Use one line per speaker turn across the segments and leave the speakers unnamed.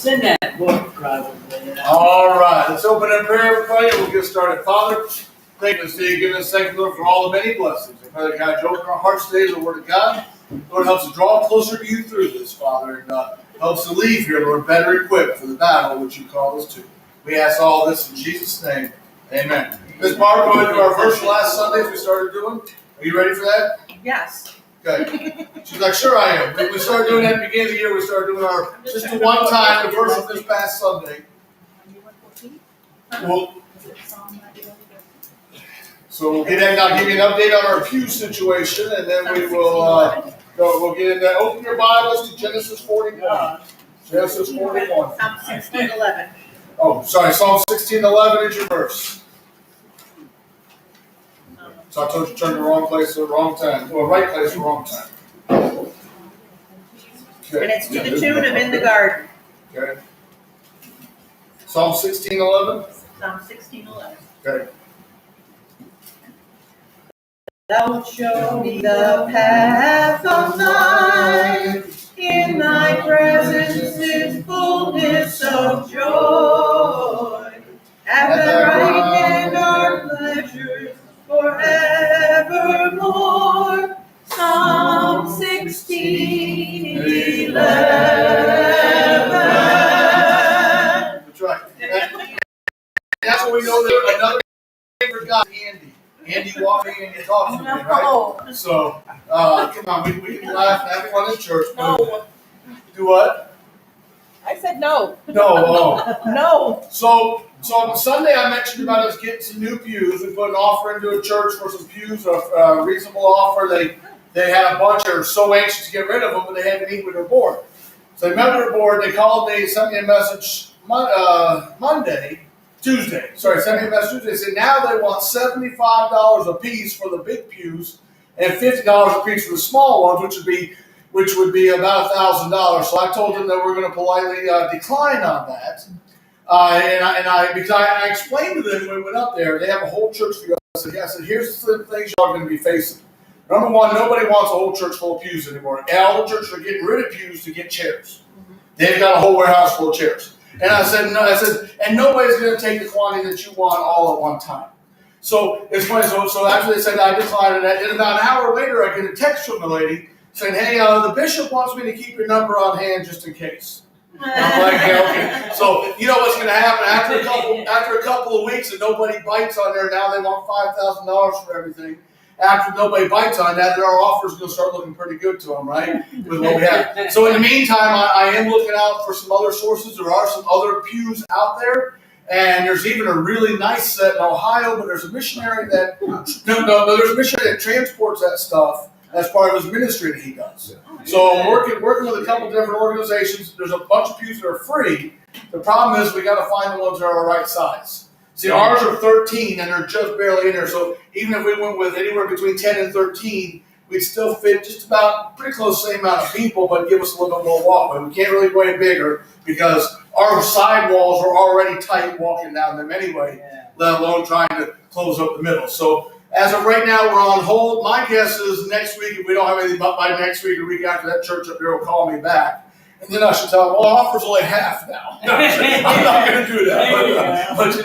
in that book, probably.
All right, let's open in prayer, everybody, and we'll get started. Father, thank you for giving us thank you, Lord, for all the many blessings. I pray that God, you open our hearts today to the Word of God. Lord, helps us draw closer to you through this, Father, and helps us to leave here, Lord, better equipped for the battle which you called us to. We ask all this in Jesus' name. Amen. Ms. Barb, go into our verse last Sunday as we started doing. Are you ready for that?
Yes.
Okay. She's like, sure I am. We started doing that at the beginning of the year. We started doing our, just the one time, the verse of this past Sunday. Well, so we'll get in, I'll give you an update on our pew situation, and then we will we'll get into, open your Bibles to Genesis 41. Genesis 41.
Psalm 16:11.
Oh, sorry, Psalm 16:11 is your verse. So I told you to turn to the wrong place at the wrong time. Well, right place at the wrong time. Okay.
And it's to the tune of In the Garden.
Okay. Psalm 16:11.
Psalm 16:11.
Okay.
Thou show me the path of life. In thy presence is fullness of joy. At thy right hand are pleasures forevermore. Psalm 16:11.
That's right. That's what we know that another favorite guy, Andy. Andy walked in and talked to me, right? So, come on, we can laugh and have fun in church.
No.
Do what?
I said no.
No.
No.
So on Sunday I mentioned about us getting some new pews. We put an offer into a church for some pews, a reasonable offer. They had a bunch that are so anxious to get rid of them, but they had to meet with their board. So they met with their board. They called me, sent me a message Tuesday. Sent me a message Tuesday. They said now they want $75 a piece for the big pews and $50 a piece for the small ones, which would be about $1,000. So I told them that we're going to politely decline on that. Because I explained to them when we went up there, they have a whole church for you. I said, here's the things y'all are going to be facing. Number one, nobody wants a whole church full of pews anymore. And all the churches are getting rid of pews to get chairs. They've got a whole warehouse full of chairs. And I said, and nobody's going to take the quantity that you want all at one time. So it's funny. So after they said I declined it, and about an hour later, I get a text from the lady saying, hey, the bishop wants me to keep your number on hand just in case. And I'm like, yeah, okay. So you know what's going to happen after a couple of weeks and nobody bites on there. Now they want $5,000 for everything. After nobody bites on that, our offer is going to start looking pretty good to them, right? With what we have. So in the meantime, I am looking out for some other sources. There are some other pews out there, and there's even a really nice set in Ohio. But there's a missionary that there's a missionary that transports that stuff as part of his ministry that he does. So I'm working with a couple different organizations. There's a bunch of pews that are free. The problem is we got to find the ones that are the right size. See, ours are 13 and they're just barely in there. So even if we went with anywhere between 10 and 13, we'd still fit just about pretty close the same amount of people, but give us a little bit more walkway. We can't really go any bigger because our side walls are already tight walking down them anyway, let alone trying to close up the middle. So as of right now, we're on hold. My guess is next week, if we don't have anything but by next week or week after, that church up there will call me back. And then I should tell them, well, our offer's only half now. I'm not going to do that. But here's the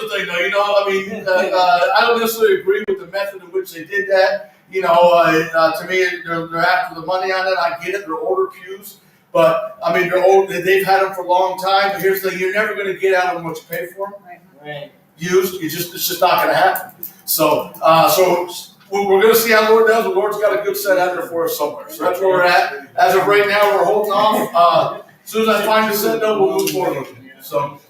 thing, though. I don't necessarily agree with the method in which they did that. To me, they're after the money on it. I get it. They're older pews. But, they're old. They've had them for a long time. But here's the thing. You're never going to get out of them what you pay for them.
Right.
Used. It's just not going to happen. So we're going to see how the Lord does. The Lord's got a good set out there for us somewhere. So that's where we're at. As of right now, we're holding off. As soon as I find the set, we'll move forward. So,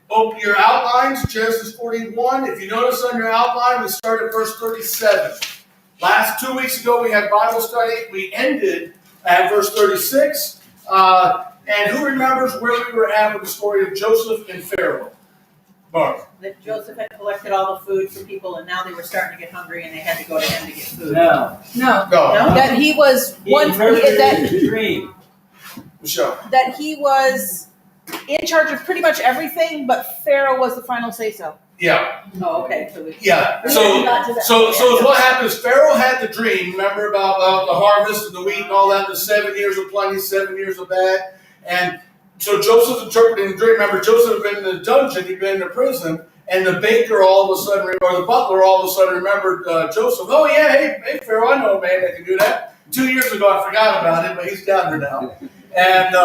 open your outlines, Genesis 41. If you notice on your outline, we start at verse 37. Last 2 weeks ago, we had Bible study. We ended at verse 36. And who remembers where we were at with the story of Joseph and Pharaoh? Barb.
That Joseph had collected all the food for people, and now they were starting to get hungry, and they had to go to him to get food.
No.
That he was
Dream.
Michelle.
that he was in charge of pretty much everything, but Pharaoh was the final say-so.
Yeah,
Oh, okay, so we.
yeah.
We
So
haven't got to that
So
yet.
what happens? Pharaoh had the dream. Remember about the harvest and the wheat and all that. The 7 years of plenty, 7 years of bad. And so Joseph's interpreting the dream. Remember, Joseph had been in the dungeon. He'd been in the prison. And the baker all of a sudden, or the butler all of a sudden remembered Joseph. Oh yeah, hey Pharaoh, I know a man that can do that. 2 years ago I forgot about him, but he's down there now. And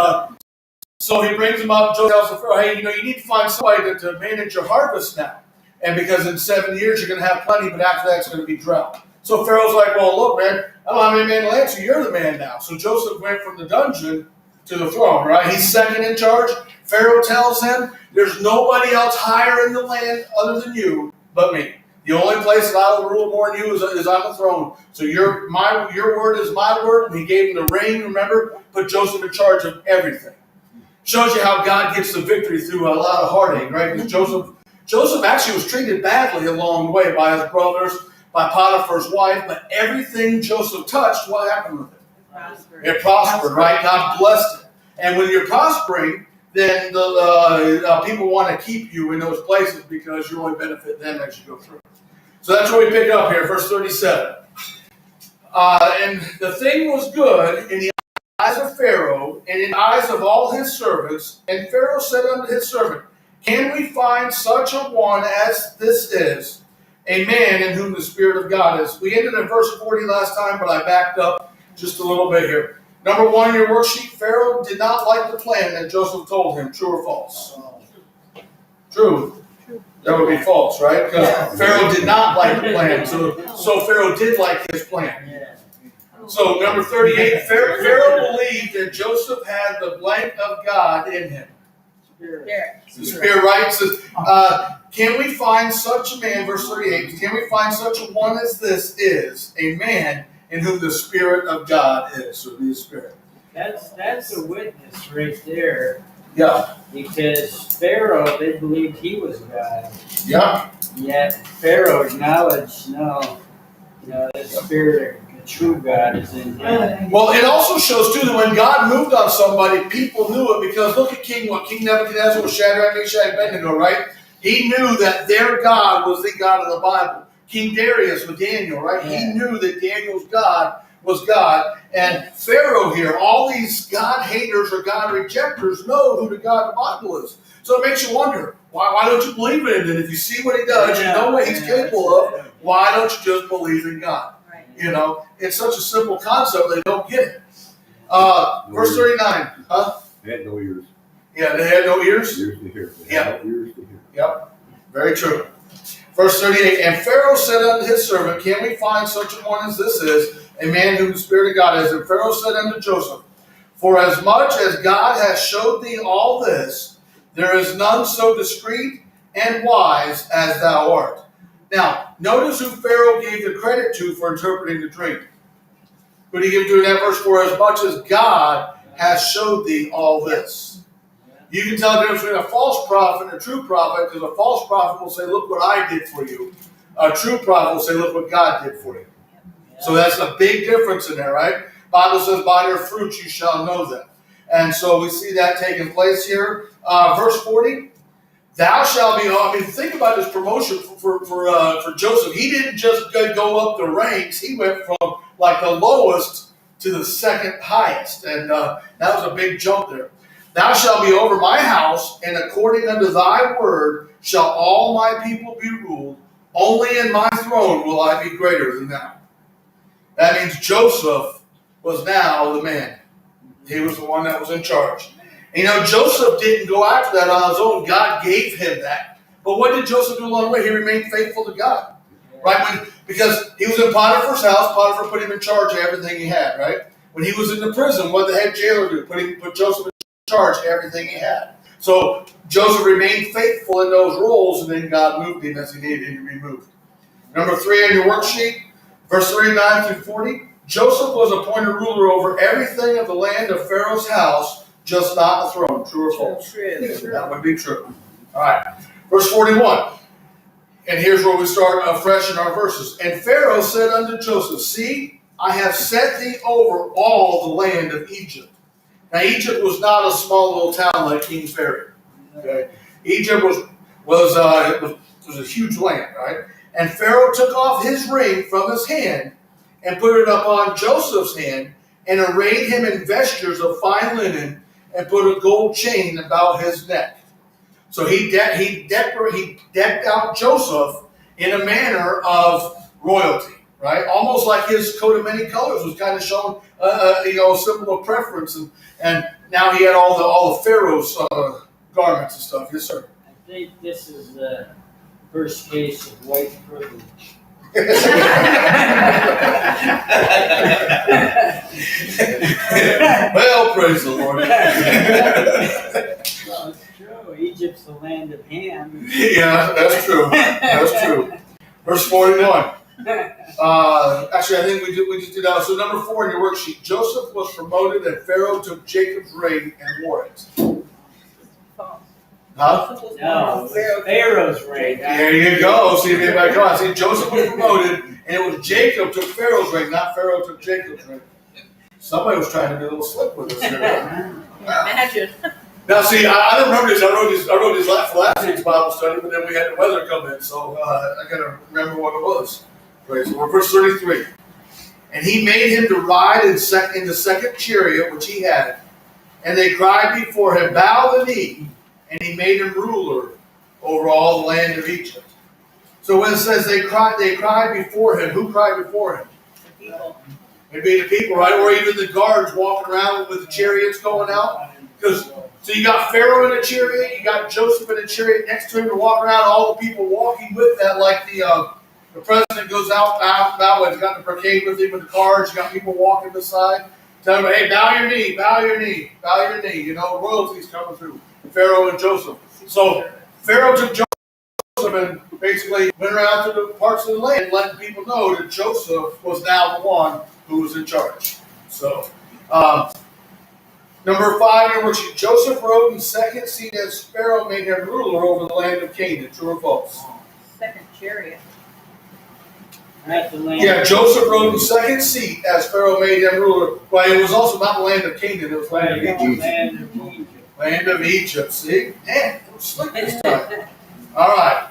so he brings him up. Joseph tells the Pharaoh, hey, you need to find somebody to manage your harvest now. And because in 7 years you're going to have plenty, but after that it's going to be drought. So Pharaoh's like, well, look, man, I don't have any man to answer. You're the man now. So Joseph went from the dungeon to the throne, right? He's second in charge. Pharaoh tells him, there's nobody else higher in the land other than you but me. The only place that I will rule more than you is on the throne. So your word is my word. And he gave him the ring, remember? Put Joseph in charge of everything. Shows you how God gets the victory through a lot of heartache, right? Because Joseph actually was treated badly along the way by his brothers, by Potiphar's wife, but everything Joseph touched, what happened with it?
Prosper.
It prospered, right? God blessed it. And when you're prospering, then the people want to keep you in those places because you only benefit them as you go through. So that's what we pick up here, verse 37. And the thing was good in the eyes of Pharaoh and in the eyes of all his servants. And Pharaoh said unto his servant, can we find such a one as this is, a man in whom the Spirit of God is? We ended in verse 40 last time, but I backed up just a little bit here. Number one in your worksheet, Pharaoh did not like the plan that Joseph told him. True or false? True. That would be false, right? Because Pharaoh did not like the plan. So Pharaoh did like his plan. So number 38, Pharaoh believed that Joseph had the blank of God in him. The Spirit, right? Says, can we find such a man, verse 38, can we find such a one as this is, a man in whom the Spirit of God is? So be the Spirit.
That's a witness right there.
Yeah.
Because Pharaoh, they believed he was God.
Yeah.
Yet Pharaoh acknowledged, the Spirit, the true God is in him.
Well, it also shows too that when God moved on somebody, people knew it because look at King Nebuchadnezzar with Shadrach, Meshach, and Abednego, right? He knew that their God was the God of the Bible. King Darius with Daniel, right?
Yeah.
He knew that Daniel's God was God. And Pharaoh here, all these God haters or God rejectors know who the God of the Bible is. So it makes you wonder, why don't you believe in him? And if you see what he does, you know what he's capable of, why don't you just believe in God?
Right.
You know, it's such a simple concept, they don't get it. Verse 39. Huh?
They had no ears.
Yeah, they had no ears?
Ears to hear. They
Yeah.
had no ears to hear.
Yep, very true. Verse 38, and Pharaoh said unto his servant, can we find such a one as this is, a man whom the Spirit of God is? And Pharaoh said unto Joseph, for as much as God has showed thee all this, there is none so discreet and wise as thou art. Now, notice who Pharaoh gave the credit to for interpreting the dream. Who did he give to in that verse? For as much as God has showed thee all this. You can tell the difference between a false prophet and a true prophet, because a false prophet will say, look what I did for you. A true prophet will say, look what God did for you. So that's a big difference in there, right? Bible says, by their fruits you shall know them. And so we see that taking place here. Verse 40, thou shalt be, think about this promotion for Joseph. He didn't just go up the ranks. He went from like the lowest to the second highest. And that was a big jump there. Thou shalt be over my house, and according unto thy word shall all my people be ruled. Only in my throne will I be greater than thou. That means Joseph was now the man. He was the one that was in charge. And Joseph didn't go after that on his own. God gave him that. But what did Joseph do along the way? He remained faithful to God. Right? Because he was in Potiphar's house, Potiphar put him in charge of everything he had, right? When he was in the prison, what did the head jailer do? Put Joseph in charge of everything he had. So Joseph remained faithful in those roles, and then God moved him as he needed him to be moved. Number 3 on your worksheet, verse 39 through 40. Joseph was appointed ruler over everything of the land of Pharaoh's house, just not the throne. True or false?
True.
That would be true. All right. Verse 41. And here's where we start afresh in our verses. And Pharaoh said unto Joseph, see, I have set thee over all the land of Egypt. Now, Egypt was not a small little town like King's Ferry. Okay? Egypt was was a huge land, right? And Pharaoh took off his ring from his hand and put it upon Joseph's hand and arrayed him in vestures of fine linen and put a gold chain about his neck. So he decked out Joseph in a manner of royalty, right? Almost like his coat of many colors was kind of showing, a symbol of preference, and now he had all the Pharaoh's garments and stuff. Yes, sir.
I think this is the first case of white privilege.
Well, praise the Lord.
Well, it's true. Egypt's the land of Ham.
Yeah, that's true. That's true. Verse 41. Actually, I think we just did that. So number 4 in your worksheet. Joseph was promoted, and Pharaoh took Jacob's ring and wore it. Huh?
No, Pharaoh's ring.
There you go. See if anybody come on. See, Joseph was promoted, and it was Jacob took Pharaoh's ring, not Pharaoh took Jacob's ring. Somebody was trying to be a little slick with us here.
Imagine.
Now, see, I don't remember this. I wrote this for last week's Bible study, but then we had the weather come in, so I got to remember what it was. Praise the Lord. Verse 33. And he made him to ride in the second chariot which he had, and they cried before him, bow the knee, and he made him ruler over all the land of Egypt. So when it says they cried before him, who cried before him?
The people.
Maybe the people, right? Or even the guards walking around with the chariots going out. So you got Pharaoh in a chariot, you got Joseph in a chariot next to him to walk around, all the people walking with that, like the president goes out, he's got the brigade with him with the cards, you got people walking beside, telling him, hey, bow your knee, bow your knee, bow your knee. Royalty's coming through. Pharaoh and Joseph. So Pharaoh took Joseph and basically went around to the parts of the land, letting people know that Joseph was now the one who was in charge. So, number 5 in your worksheet. Joseph rode in second seat as Pharaoh made him ruler over the land of Canaan. True or false?
Second chariot.
That's the land.
Yeah, Joseph rode in second seat as Pharaoh made him ruler. Right, it was also not the land of Canaan, it was the land of Egypt.
Land of Egypt.
Land of Egypt, see? Man, it was slick this time. All right,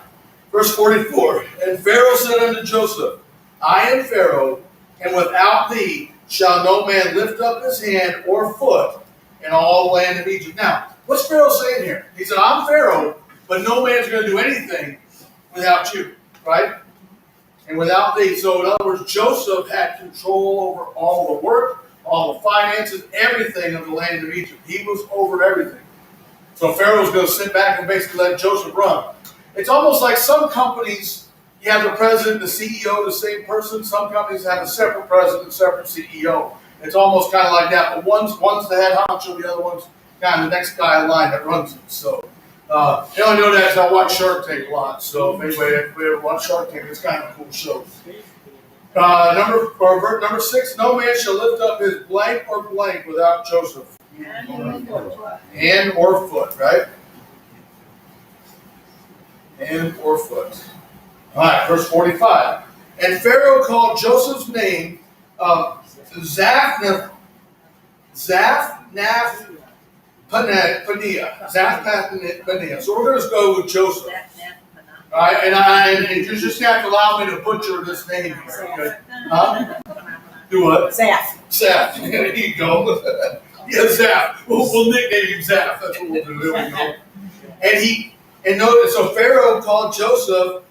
verse 44. And Pharaoh said unto Joseph, I am Pharaoh, and without thee shall no man lift up his hand or foot in all the land of Egypt. Now, what's Pharaoh saying here? He said, I'm Pharaoh, but no man's going to do anything without you, right? And without thee. So in other words, Joseph had control over all the work, all the finances, everything of the land of Egypt. He was over everything. So Pharaoh's going to sit back and basically let Joseph run. It's almost like some companies, you have the president, the CEO, the same person. Some companies have a separate president, separate CEO. It's almost kind of like that. But one's the head honcho, the other one's kind of the next guy in line that runs it. So the only know that because I watch Shark Tank a lot. So if anybody ever watch Shark Tank, it's kind of a cool show. Number 6, no man shall lift up his blank or blank without Joseph. Hand or foot, right? Hand or foot. All right, verse 45. And Pharaoh called Joseph's name Zaphnath Paneah. So we're going to go with Joseph. All right, and you just have to allow me to butcher this name here, okay? Huh? Do what? Zaph. There you go. Yeah, Zaph. We'll nickname him Zaph. That's what we'll do. There we go. And notice, so Pharaoh called Joseph,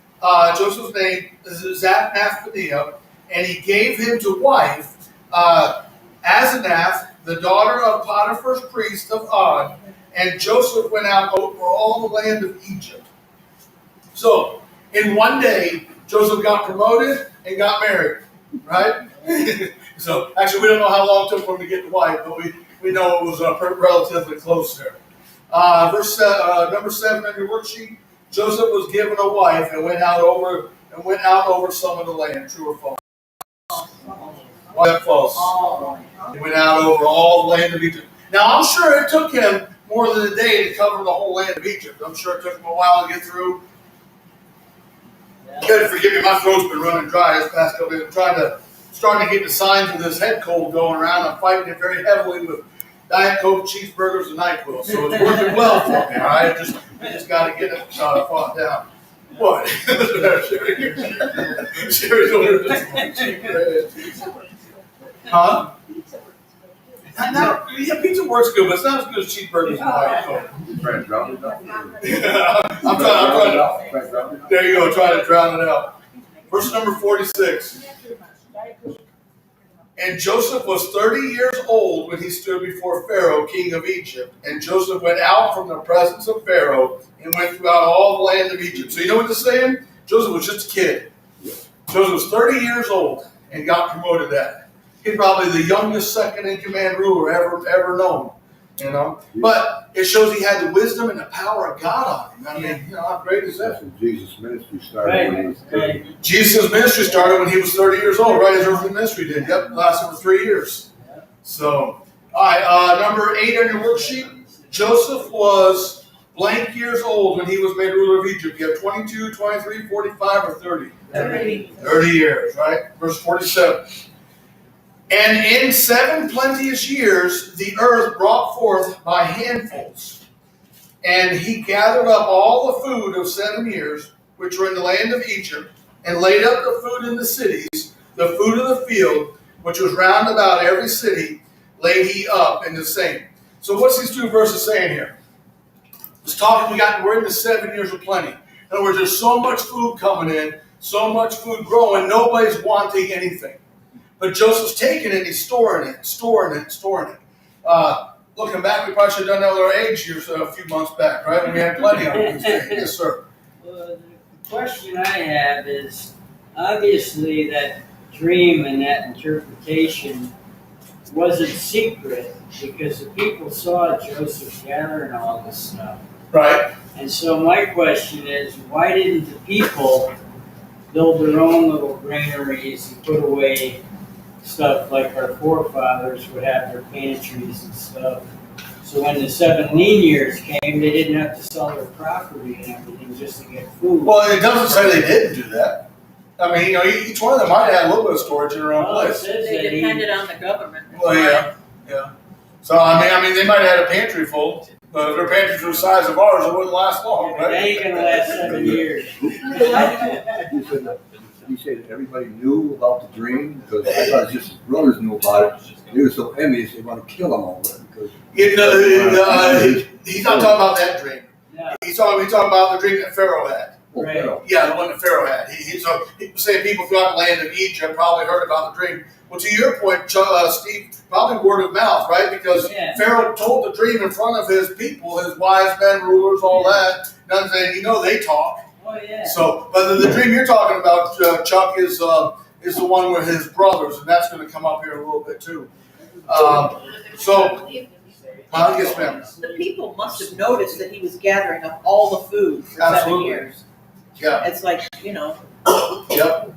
Joseph's name Zaphnath Paneah, and he gave him to wife Asenath, the daughter of Potiphar's priest of On, and Joseph went out over all the land of Egypt. So, in one day, Joseph got promoted and got married, right? So, actually, we don't know how long it took for him to get the wife, but we know it was relatively close there. Verse number 7 on your worksheet. Joseph was given a wife and went out over some of the land. True or false? Why that false? He went out over all the land of Egypt. Now, I'm sure it took him more than a day to cover the whole land of Egypt. I'm sure it took him a while to get through. You gotta forgive me, my throat's been running dry this past couple days. I'm starting to get the signs of this head cold going around. I'm fighting it very heavily with Diet Coke, cheeseburgers, and NyQuil. So it's working well for me, all right? Just got to get it fought down. What? Sherry's ordered this. Huh? Yeah, pizza works good, but it's not as good as cheeseburgers and white.
Trying to drown it out.
I'm trying to. There you go, trying to drown it out. Verse number 46. And Joseph was 30 years old when he stood before Pharaoh, king of Egypt. And Joseph went out from the presence of Pharaoh and went throughout all the land of Egypt. So you know what this is saying? Joseph was just a kid. Joseph was 30 years old and got promoted that. He's probably the youngest second-in-command ruler ever known. You know, but it shows he had the wisdom and the power of God on him. I mean, you know, how great is that?
That's when Jesus' ministry started when he was 30.
Jesus' ministry started when he was 30 years old, right? His earthly ministry did. Yep, lasted for 3 years. So, all right, number 8 on your worksheet. Joseph was blank years old when he was made ruler of Egypt. You have 22, 23, 45, or 30? 30 years, right? Verse 47. And in 7 plenteous years, the earth brought forth by handfuls. And he gathered up all the food of 7 years, which were in the land of Egypt, and laid up the food in the cities, the food of the field, which was round about every city, laid he up in the same. So what's these 2 verses saying here? It's talking, we're in the 7 years of plenty. In other words, there's so much food coming in, so much food growing, nobody's wanting anything. But Joseph's taking it, he's storing it. Looking back, we probably should have done that with our eggs years a few months back, right? When we had plenty of them. Yes, sir.
Well, the question I have is, obviously that dream and that interpretation wasn't secret because the people saw Joseph gathering all this stuff.
Right.
And so my question is, why didn't the people build their own little granaries and put away stuff like our forefathers would have their pantries and stuff? So when the 7 lean years came, they didn't have to sell their property and everything just to get food.
Well, it doesn't say they didn't do that. I mean, you know, each one of them might have a little bit of storage in their own
Well, it
place.
says
They
that
depended on the government.
Well, yeah. So, I mean, they might have had a pantry full, but if their pantries were the size of ours, it wouldn't last long,
it
right?
ain't gonna last 7 years.
You say that everybody knew about the dream? Because I thought just his brothers knew about it. They were so envious, they want to kill him over it. Because
He's not talking about that dream.
No.
He's talking about the dream that Pharaoh had.
Right.
Yeah, the one that Pharaoh had. So say people throughout the land of Egypt probably heard about the dream. Well, to your point, Steve, probably word of mouth, right? Because Pharaoh told the dream in front of his people, his wise men, rulers, all that. Nothing saying, you know, they talk.
Oh yeah.
So, but the dream you're talking about, Chuck, is the one with his brothers, and that's going to come up here a little bit too. Yes, ma'am.
The people must have noticed that he was gathering up all the food for
Absolutely.
7 years.
Yeah.
It's like, you know,
Yep.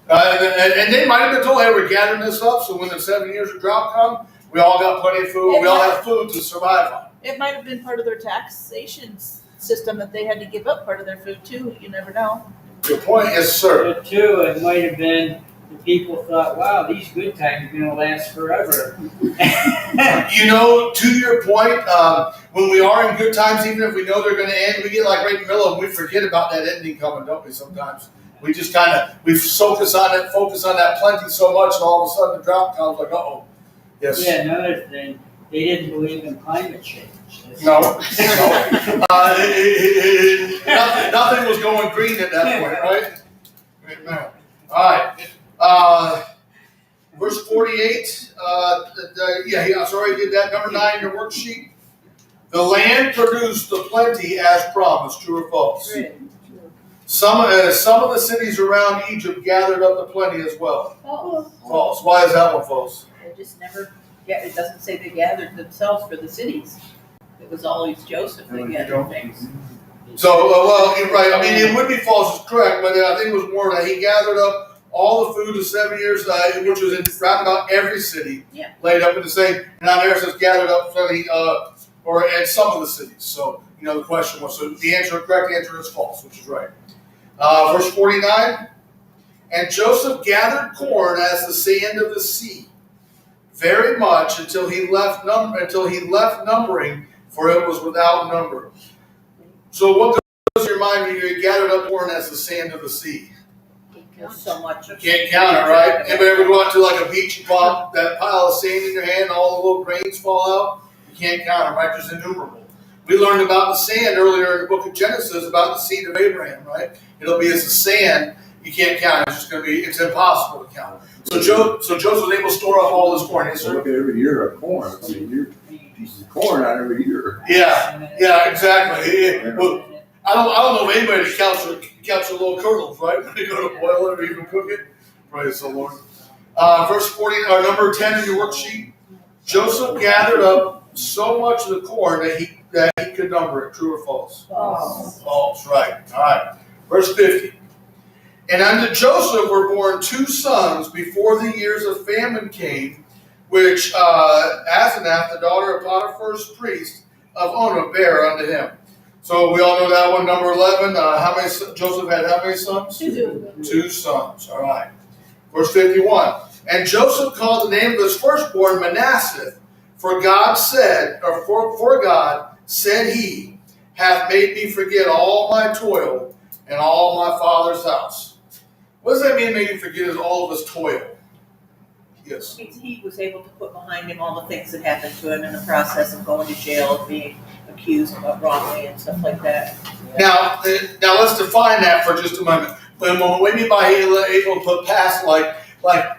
And they might have been told, hey, we're gathering this up, so when the 7 years of drought come, we all got plenty of food. We all have food to survive on.
It might have been part of their taxation system that they had to give up part of their food too. You never know.
Good point, yes, sir.
But too, it might have been the people thought, wow, these good times are gonna last forever.
You know, to your point, when we are in good times, even if we know they're going to end, we get like right in the middle and we forget about that ending coming, don't we? Sometimes we just we focus on that plenty so much, and all of a sudden the drought comes. Like, yes.
Yeah, another thing, they didn't believe in climate change.
No. Nothing was going green at that point, right? Amen. All right. Verse 48. I already did that. Number 9 in your worksheet. The land produced the plenty as promised. True or false? Some of the cities around Egypt gathered up the plenty as well. False. Why is that one false?
they just never, it doesn't say they gathered themselves for the cities. It was always Joseph that gathered things.
So, well, you're right. I mean, it would be false, it's correct, but I think it was more that he gathered up all the food of 7 years, which was in round about every city, laid up in the same. And on there it says gathered up 70, or at some of the cities. So, you know, the question was, so the correct answer is false, which is right. Verse 49, and Joseph gathered corn as the sand of the sea, very much until he left numbering, for it was without number. So what your mind when you gathered up corn as the sand of the sea?
There's so much.
You can't count it, right? Anybody ever go out to like a beach and pop that pile of sand in your hand, all the little grains fall out? You can't count them, right? There's innumerable. We learned about the sand earlier in the book of Genesis about the seed of Abraham, right? It'll be as the sand. You can't count it. It's just going to be, it's impossible to count. So Joseph was able to store up all this corn. Yes,
So
sir?
look at every year of corn. I mean, you're pieces of corn out every year.
Yeah, exactly. Well, I don't know if anybody counts the little kernels, right? When they go to boil it or even cook it. Praise the Lord. Verse 40, or number 10 in your worksheet. Joseph gathered up so much of the corn that he could number it. True or false?
False.
False, right. All right. Verse 50. And unto Joseph were born 2 sons before the years of famine came, which Asenath, the daughter of Potiphar's priest of Ono, bare unto him. So we all know that one. Number 11. Joseph had how many sons? 2 sons. All right. Verse 51. And Joseph called the name of his firstborn Manasseh, for God said, or for God said he, hath made me forget all my toil and all my father's house. What does that mean, made me forget all of his toil? Yes.
He was able to put behind him all the things that happened to him in the process of going to jail and being accused wrongly and stuff like that.
Now let's define that for just a moment. When we mean by able to put past, like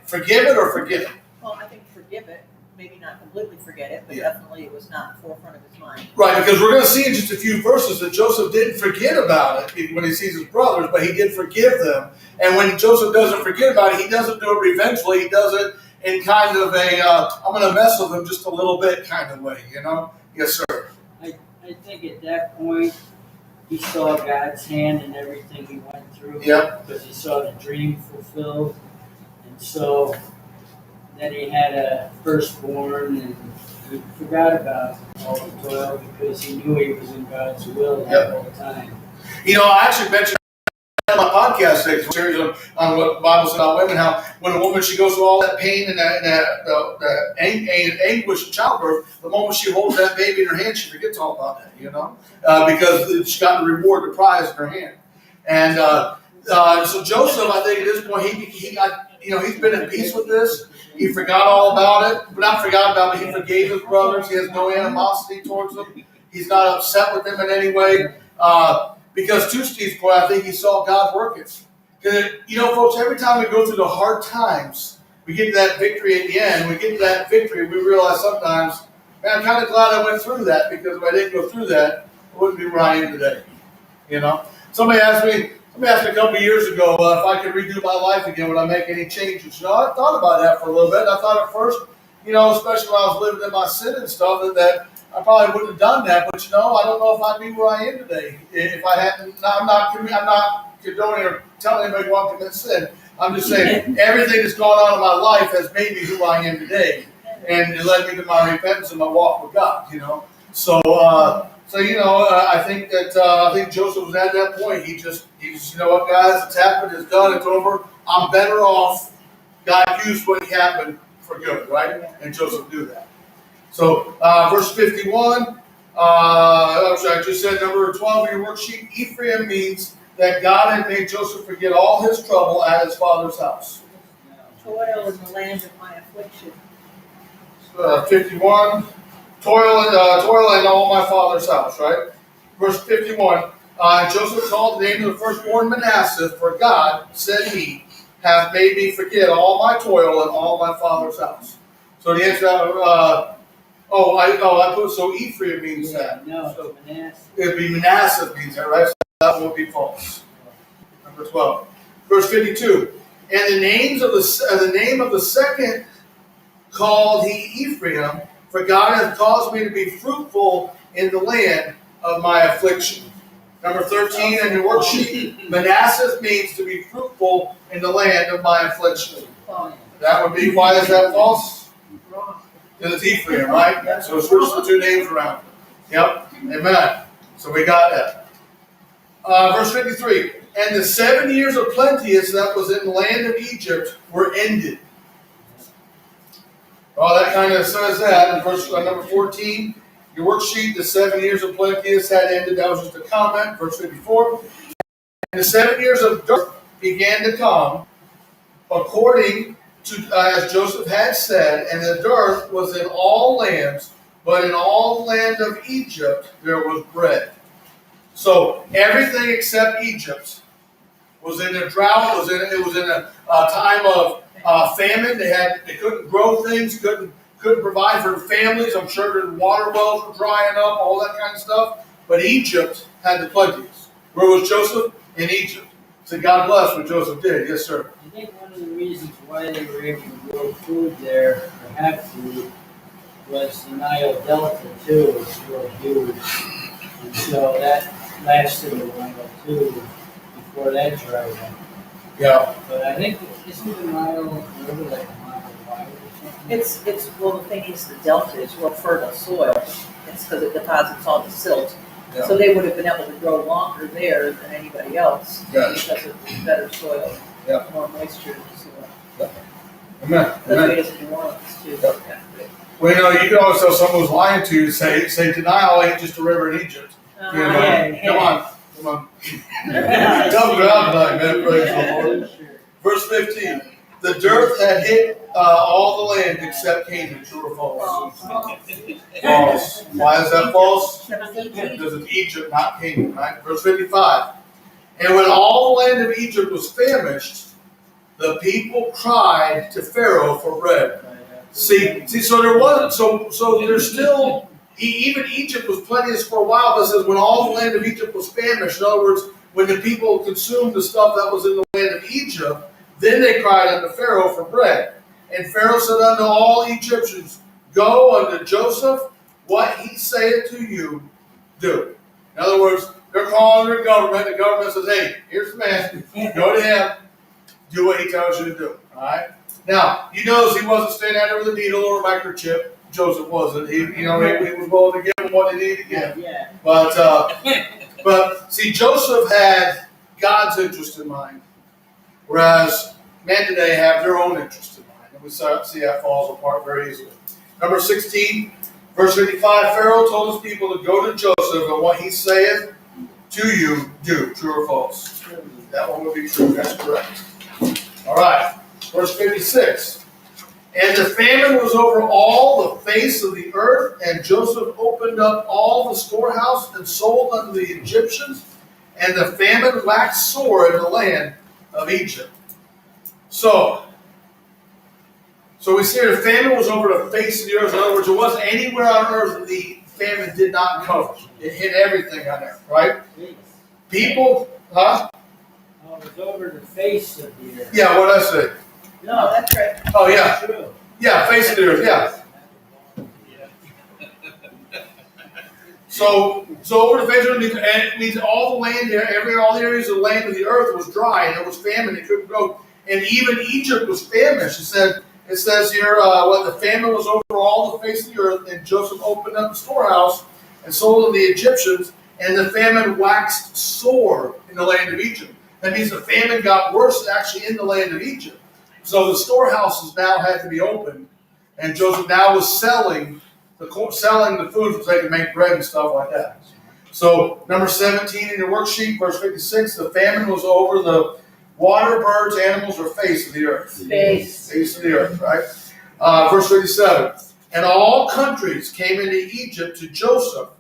forgive it or forget it.
Well, I think forgive it, maybe not completely forget it, but
Yeah.
definitely it was not forefront of his mind.
Right, because we're going to see in just a few verses that Joseph didn't forget about it when he sees his brothers, but he did forgive them. And when Joseph doesn't forget about it, he doesn't do it revengefully. He does it in kind of a, I'm going to mess with them just a little bit kind of way, you know? Yes, sir.
I think at that point, he saw God's hand in everything he went through.
Yeah.
Because he saw the dream fulfilled. And so then he had a firstborn and he forgot about all the toil because he knew he was in God's will that whole time.
You know, I actually mentioned on my podcast series on what the Bible says about women, how when a woman, she goes through all that pain and that anguish of childbirth, the moment she holds that baby in her hand, she forgets all about that, you know, because she's got the reward, the prize in her hand. And so Joseph, I think at this point, he got, you know, he's been at peace with this. He forgot all about it, but not forgot about it, but he forgave his brothers. He has no animosity towards them. He's not upset with them in any way. Because to Steve's point, I think he saw God working. Because, you know, folks, every time we go through the hard times, we get to that victory at the end. We get to that victory, we realize sometimes, man, I'm kind of glad I went through that, because if I didn't go through that, I wouldn't be where I am today. You know? Somebody asked me a couple of years ago if I could redo my life again, would I make any changes? You know, I thought about that for a little bit. I thought at first, you know, especially when I was living in my sin and stuff, that I probably wouldn't have done that, but you know, I don't know if I'd be where I am today if I hadn't. I'm not condoning or telling anybody to walk in that sin. I'm just saying everything that's gone on in my life has made me who I am today, and it led me to my repentance and my walk with God. You know, so you know, I think Joseph was at that point. He just you know what, guys, it's happened, it's done, it's over. I'm better off. God used what happened for good, right? And Joseph knew that. So, verse 51, I just said number 12 in your worksheet. Ephraim means that God had made Joseph forget all his trouble at his father's house.
Toil in the land of my affliction.
51, toil in all my father's house, right? Verse 51, Joseph called the name of the firstborn Manasseh, for God, said he, hath made me forget all my toil and all my father's house. So the answer, I put, so Ephraim means that.
No,
So
it's Manasseh.
it'd be Manasseh means that, right? So that would be false. Number 12. Verse 52. And the name of the second called he Ephraim, for God hath caused me to be fruitful in the land of my affliction. Number 13 in your worksheet. Manasseh means to be fruitful in the land of my affliction. That would be, why is that false? Because it's Ephraim, right? So switch the two names around. Yep. Amen. So we got that. Verse 53. And the 7 years of plenteous that was in the land of Egypt were ended. Well, that kind of says that in verse number 14. Your worksheet, the 7 years of plenteous had ended. That was just a comment. Verse 54. And the 7 years of dearth began to come, according to as Joseph had said, and the dearth was in all lands, but in all the land of Egypt there was bread. So everything except Egypt was in a drought. It was in a time of famine. They couldn't grow things, couldn't provide for families. I'm sure the water wells were drying up, all that kind of stuff. But Egypt had the plenties. Where was Joseph? In Egypt. So God bless what Joseph did. Yes, sir.
I think one of the reasons why they were able to grow food there, or have food, was the Nile Delta too, was real huge. And so that lasted a while too, before that dried up.
Yeah.
But I think, isn't the Nile River like a mile wide or something?
It's, well, the thing is, the delta is real fertile soil. It's because it deposits all the silt.
Yeah.
So they would have been able to grow longer there than anybody else
Yes.
because of better soil,
Yeah.
more moisture in the soil.
Amen.
That's
Amen.
why it's in New Orleans too.
Yeah. Well, you know, you can always tell someone who's lying to you, say Nile ain't just a river in Egypt. You know,
Uh-huh.
come on. Tough ground tonight, man. Praise the Lord. Verse 15. The dearth had hit all the land except Canaan. True or false? False. Why is that false? Because it's Egypt, not Canaan, right? Verse 55. And when all the land of Egypt was famished, the people cried to Pharaoh for bread. See, so there wasn't, so there's still, even Egypt was plenteous for a while, but it says when all the land of Egypt was famished, in other words, when the people consumed the stuff that was in the land of Egypt, then they cried unto Pharaoh for bread. And Pharaoh said unto all Egyptians, go unto Joseph, what he saith to you, do. In other words, they're calling their government. The government says, hey, here's the man. Go to him. Do what he tells you to do. All right? Now, you notice he wasn't standing out there with a needle or a microchip. Joseph wasn't. He was willing to give him what he needed to give.
Yeah.
But see, Joseph had God's interest in mind, whereas men today have their own interest in mind. And we see that falls apart very easily. Number 16, verse 55, Pharaoh told his people to go to Joseph, and what he saith to you, do. True or false? That one would be true. That's correct. All right. Verse 56. And the famine was over all the face of the earth, and Joseph opened up all the storehouse and sold unto the Egyptians, and the famine waxed sore in the land of Egypt. So we see the famine was over the face of the earth. In other words, there wasn't anywhere on earth that the famine did not cover. It hit everything on there, right? People, huh?
Oh, it was over the face of the earth.
Yeah, what did I say?
No, that's right.
Oh, yeah.
True.
Yeah, face of the earth, yeah. So over the face of the earth, and it means all the land there, all the areas of the land of the earth was dry, and it was famine, it couldn't grow. And even Egypt was famished. It says here, the famine was over all the face of the earth, and Joseph opened up the storehouse and sold to the Egyptians, and the famine waxed sore in the land of Egypt. That means the famine got worse actually in the land of Egypt. So the storehouses now had to be opened, and Joseph now was selling the food so they could make bread and stuff like that. So number 17 in your worksheet, verse 56, the famine was over the water, birds, animals, or face of the earth. Face of the earth, right? Verse 57, and all countries came into Egypt to Joseph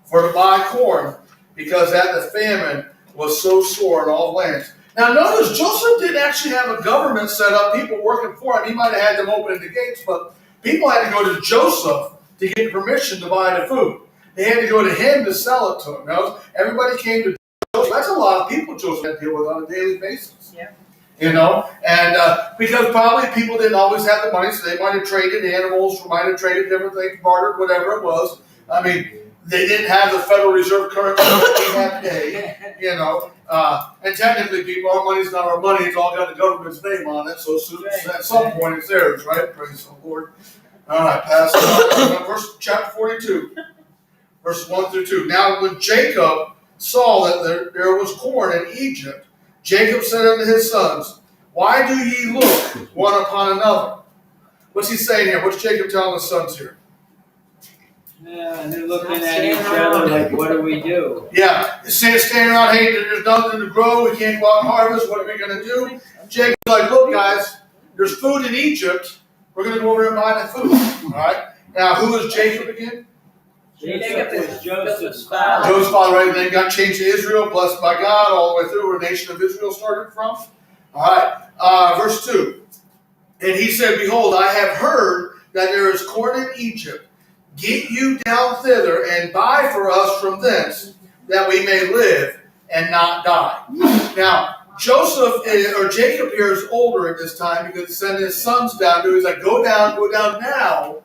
for to buy corn, because that the famine was so sore in all lands. Now notice, Joseph didn't actually have a government set up, people working for him. He might have had them opening the gates, but people had to go to Joseph to get permission to buy the food. They had to go to him to sell it to him. Now, everybody came to Joseph. That's a lot of people Joseph had to deal with on a daily basis.
Yeah.
And because probably people didn't always have the money, so they might have traded animals, might have traded different things, bartered, whatever it was. I mean, they didn't have the Federal Reserve currency that we have today, and technically, people, our money's not our money, it's all got the government's name on it, so at some point it's theirs, right? Praise the Lord. All right, pass it on. Chapter 42, verse 1 through 2. Now, when Jacob saw that there was corn in Egypt, Jacob said unto his sons, why do ye look one upon another? What's he saying here? What's Jacob telling his sons here?
And they're looking at each other like, what do we do?
Yeah, standing around, hey, there's nothing to grow, we can't go out and harvest, what are we gonna do? Jacob's like, look guys, there's food in Egypt, we're gonna go over and buy that food, alright? Now, who is Jacob again?
Jacob was Joseph's
Joseph's
father.
Joseph's father, right? Then got changed to Israel, blessed by God, all the way through where the nation of Israel started from. Alright, verse 2. And he said, behold, I have heard that there is corn in Egypt. Get you down thither and buy for us from thence, that we may live and not die. Now, Jacob here is older at this time because he sent his sons down to. He's like, go down now,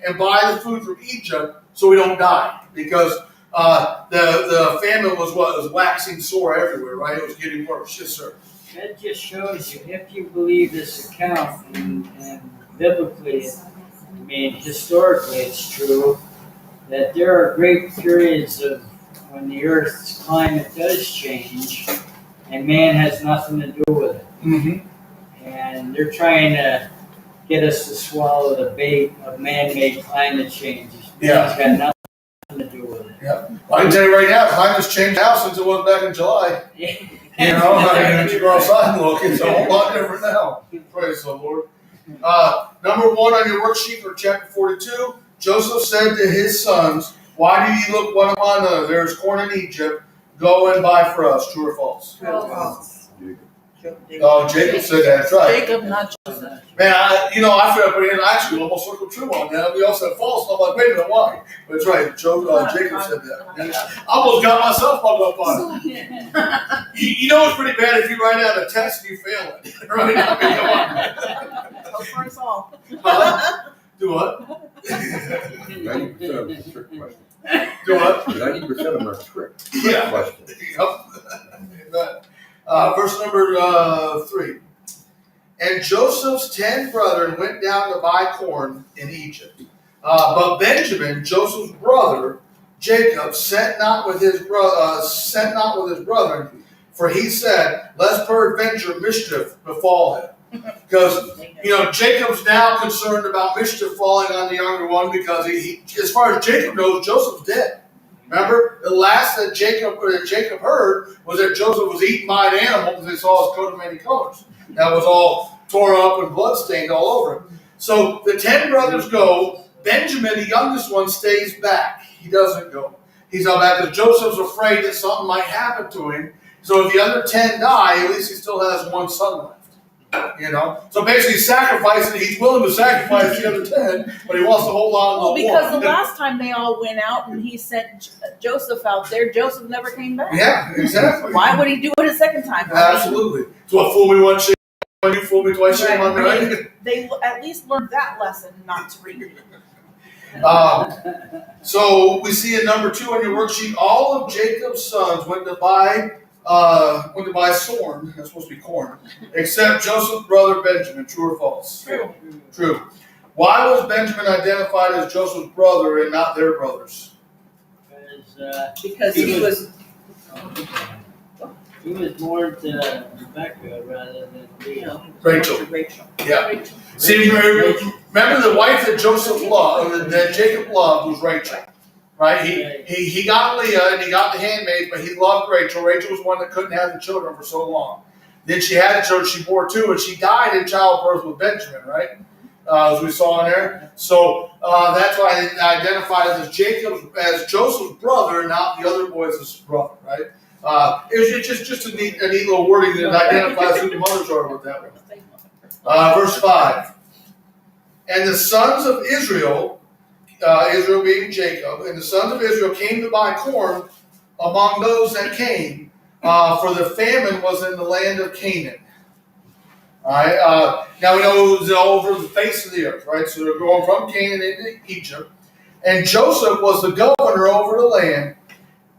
and buy the food from Egypt so we don't die, because the famine was waxing sore everywhere, right? It was getting worse. Yes, sir.
That just shows you, if you believe this account, and biblically, I mean, historically it's true, that there are great periods of when the Earth's climate does change, and man has nothing to do with it.
Mm-hmm.
And they're trying to get us to swallow the bait of man-made climate change.
Yeah.
It's got nothing to do with it.
Yeah. I can tell you right now, climate's changed now since it was back in July. You know, I mean, you go outside and look, it's a whole lot different now. Praise the Lord. Number 1 on your worksheet for chapter 42, Joseph said to his sons, why do you look one upon another? There is corn in Egypt. Go and buy for us. True or false? Oh, Jacob said that. That's right.
Jacob, not Joseph.
Man, I feel like we actually almost circled true on that. We also said false. I'm like, wait a minute, why? But it's right. Jacob said that. I almost got myself hung up on it. You know it's pretty bad if you write out a test and you fail it. Right? I mean, come on.
So for us all.
Do what?
90% of them are trick questions.
Do what?
90% of them are trick
Yeah.
questions.
Yep. Verse number 3. And Joseph's 10 brethren went down to buy corn in Egypt. But Benjamin, Joseph's brother, Jacob, sent not with his brethren, for he said, lest peradventure mischief befall him. Because, Jacob's now concerned about mischief falling on the younger one, because he as far as Jacob knows, Joseph's dead. Remember, the last that Jacob heard was that Joseph was eaten by an animal because they saw his coat of many colors. That was all torn up and bloodstained all over him. So the 10 brothers go. Benjamin, the youngest one, stays back. He doesn't go. He's not back because Joseph's afraid that something might happen to him. So if the other 10 die, at least he still has one son left. So basically sacrificing, he's willing to sacrifice the other 10, but he wants to hold on to
Well,
the
because
one.
the last time they all went out and he sent Joseph out there, Joseph never came back.
Yeah, exactly.
Why would he do it a second time?
Absolutely. So what, fool me once, shame on you, fool me twice, shame on me, right?
They at least learned that lesson not to repeat.
So we see in number 2 on your worksheet, all of Jacob's sons went to buy corn. That's supposed to be corn, except Joseph's brother Benjamin. True or false?
True.
True. Why was Benjamin identified as Joseph's brother and not their brothers?
Because he was.
He was born to Rebecca rather than Leah.
Rachel. Yeah. See, remember the wife that Joseph loved, or that Jacob loved, was Rachel. Right? He got Leah and he got the handmaid, but he loved Rachel. Rachel was one that couldn't have the children for so long. Then she had the children, she bore 2, and she died in childbirth with Benjamin, right? As we saw in there. So that's why I identified as Joseph's brother, not the other boys as his brother, right? It was just a neat little wording that identifies who the mothers are with that one. Verse 5. And the sons of Israel, Israel being Jacob, and the sons of Israel came to buy corn among those that came, for the famine was in the land of Canaan. All right. Now we know it was all over the face of the earth, right? So they're going from Canaan into Egypt. And Joseph was the governor over the land,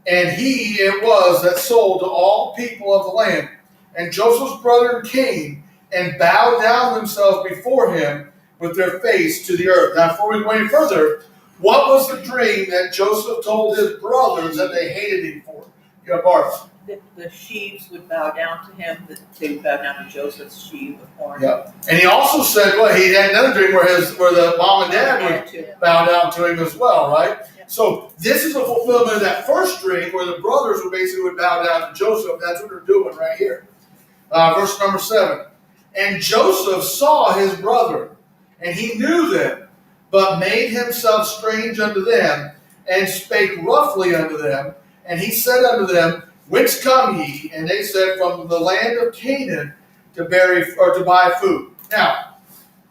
and he it was that sold to all people of the land. And Joseph's brethren came and bowed down themselves before him with their face to the earth. Now, before we go any further, what was the dream that Joseph told his brothers that they hated him for? Barbara.
The sheaves would bow down to him. They would bow down to Joseph's sheaf of corn.
Yeah. And he also said, he had another dream where the mom and dad would bow down to him as well, right?
Yeah.
So this is a fulfillment of that first dream where the brothers would bow down to Joseph. That's what they're doing right here. Verse number 7. And Joseph saw his brother, and he knew them, but made himself strange unto them, and spake roughly unto them. And he said unto them, Whence come ye? And they said, From the land of Canaan to buy food. Now,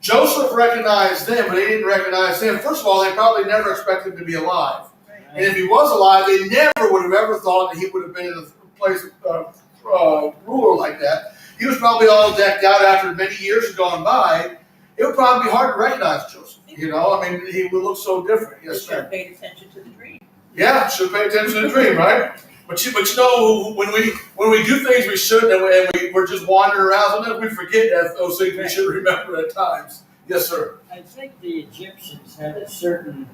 Joseph recognized them, but they didn't recognize him. First of all, they probably never expected him to be alive. And if he was alive, they never would have ever thought that he would have been in a place ruler like that. He was probably all decked out after many years had gone by. It would probably be hard to recognize Joseph. I mean, he would look so different. Yes,
They should have
sir.
paid attention to the dream.
Yeah, should pay attention to the dream, right? But you know, when we do things we shouldn't, and we're just wandering around, sometimes we forget that those things we should remember at times. Yes, sir.
I think the Egyptians had a certain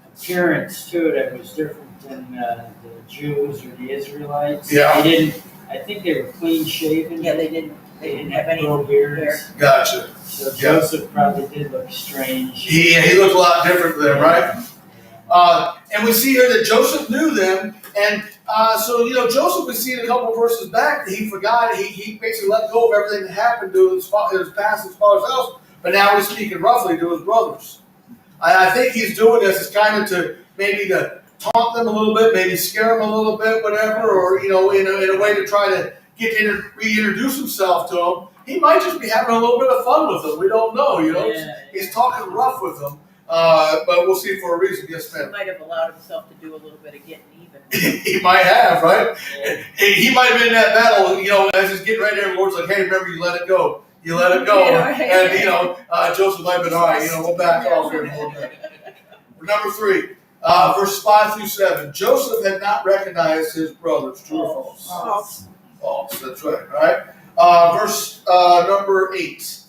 appearance to it that was different than the Jews or the Israelites.
Yeah.
They didn't. I think they were clean shaven.
Yeah, they didn't have any
grow beards.
Gotcha.
So Joseph probably did look strange.
He looked a lot different than them, right? And we see here that Joseph knew them, and so Joseph, we see in a couple of verses back that he forgot. He basically let go of everything that happened to his past, his father's house, but now he's speaking roughly to his brothers. I think he's doing this as kind of to taunt them a little bit, maybe scare them a little bit, whatever, or in a way to try to reintroduce himself to them. He might just be having a little bit of fun with them. We don't know. He's talking rough with them. But we'll see for a reason. Yes,
He
ma'am.
might have allowed himself to do a little bit of getting even.
He might have, right?
Yeah.
He might have been in that battle, as he's getting right there, the Lord's like, hey, remember, you let it go. You let it go.
Yeah, right.
And, Joseph might have been, all right, we'll back off here a little bit. Number 3, verse 5 through 7. Joseph had not recognized his brothers. True or false?
False.
False, that's right, all right? Verse number 8.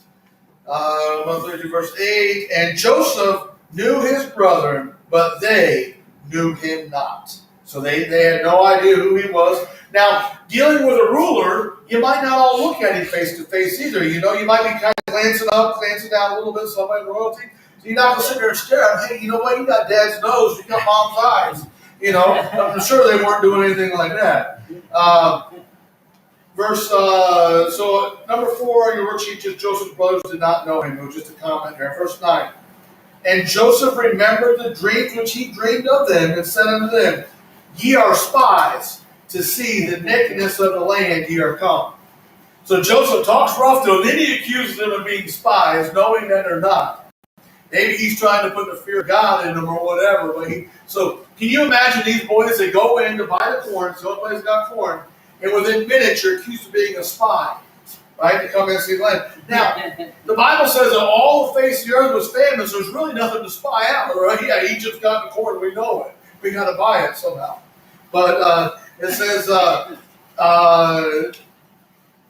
132, verse 8. And Joseph knew his brethren, but they knew him not. So they had no idea who he was. Now, dealing with a ruler, you might not all look at him face to face either. You might be kind of glancing up, glancing down a little bit, somebody in royalty. So you're not going to sit there and stare at him. Hey, you know what? You got dad's nose, you got mom's eyes. I'm sure they weren't doing anything like that. So number 4 on your worksheet, just Joseph's brothers did not know him. It was just a comment there. Verse 9. And Joseph remembered the dreams which he dreamed of them, and said unto them, Ye are spies, to see the nakedness of the land ye are come. So Joseph talks rough to them, then he accuses them of being spies, knowing that they're not. Maybe he's trying to put the fear of God in them or whatever. So can you imagine these boys, they go in to buy the corn, so everybody's got corn, and within minutes you're accused of being a spy, right, to come and see the land. Now, the Bible says that all the face of the earth was famine, so there's really nothing to spy out, right? Yeah, Egypt's got the corn, we know it. We got to buy it somehow. But it says,